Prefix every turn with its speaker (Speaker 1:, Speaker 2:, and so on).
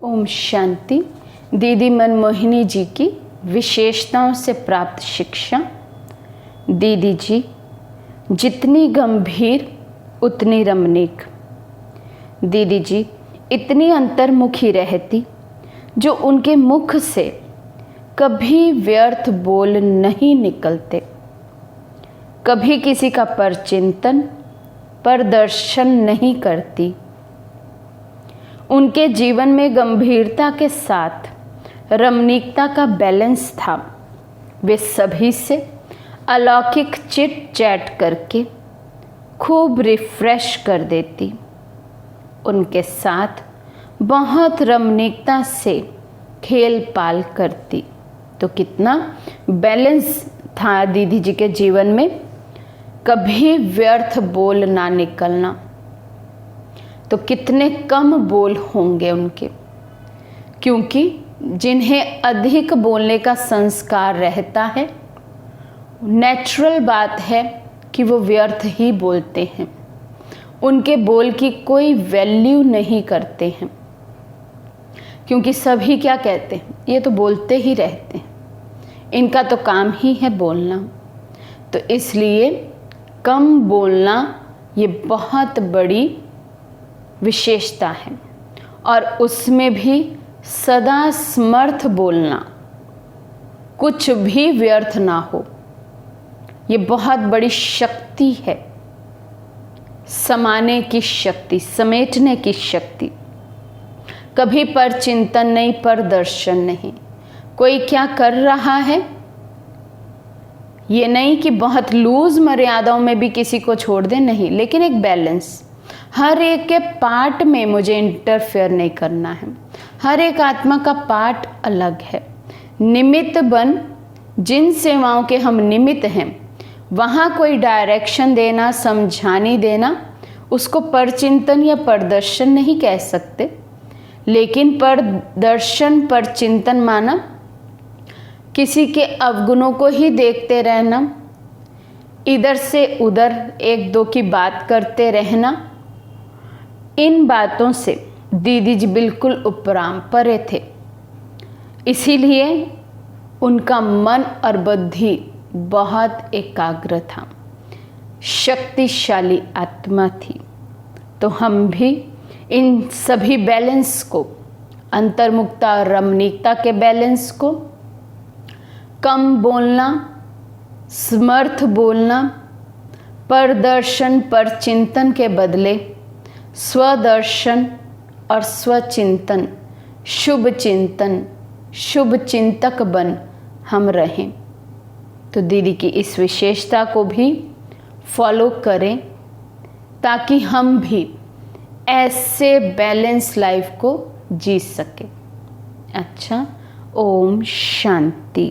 Speaker 1: ओम शांति। दीदी मनमोहिनी जी की विशेषताओं से प्राप्त शिक्षा। दीदी जी, जितनी गंभीर उतनी रमणीक। दीदी जी इतनी अंतर्मुखी रहती जो उनके मुख से कभी व्यर्थ बोल नहीं निकलते, कभी किसी का परचिंतन प्रदर्शन नहीं करती। उनके जीवन में गंभीरता के साथ रमणीकता का बैलेंस था। वे सभी से अलौकिक चिट चैट करके खूब रिफ्रेश कर देती। उनके साथ बहुत रमणीकता से खेल पाल करती। तो कितना बैलेंस था दीदी जी के जीवन में, कभी व्यर्थ बोल ना निकलना। तो कितने कम बोल होंगे उनके, क्योंकि जिन्हें अधिक बोलने का संस्कार रहता है, नेचुरल बात है कि वो व्यर्थ ही बोलते हैं। उनके बोल की कोई वैल्यू नहीं करते हैं, क्योंकि सभी क्या कहते हैं, ये तो बोलते ही रहते हैं, इनका तो काम ही है बोलना। तो इसलिए कम बोलना ये बहुत बड़ी विशेषता है, और उसमें भी सदा समर्थ बोलना, कुछ भी व्यर्थ ना हो, ये बहुत बड़ी शक्ति है। समाने की शक्ति, समेटने की शक्ति। कभी परचिंतन नहीं, प्रदर्शन नहीं। कोई क्या कर रहा है, ये नहीं कि बहुत लूज मर्यादाओं में भी किसी को छोड़ दे, नहीं, लेकिन एक बैलेंस। हर एक के पार्ट में मुझे इंटरफेयर नहीं करना है। हर एक आत्मा का पार्ट अलग है। निमित्त बन, जिन सेवाओं के हम निमित्त हैं, वहाँ कोई डायरेक्शन देना, समझानी देना, उसको परचिंतन या प्रदर्शन नहीं कह सकते। लेकिन प्रदर्शन, परचिंतन माना किसी के अवगुणों को ही देखते रहना, इधर से उधर एक दो की बात करते रहना। इन बातों से दीदी जी बिल्कुल उपराम परे थे। इसीलिए उनका मन और बुद्धि बहुत एकाग्र था, शक्तिशाली आत्मा थी। तो हम भी इन सभी बैलेंस को, अंतर्मुखता और रमणीकता के बैलेंस को, कम बोलना, समर्थ बोलना, प्रदर्शन परचिंतन के बदले स्वदर्शन और स्वचिंतन, शुभ चिंतन, शुभ चिंतक बन हम रहें। तो दीदी की इस विशेषता को भी फॉलो करें, ताकि हम भी ऐसे बैलेंस लाइफ को जी सकें। अच्छा, ओम शांति।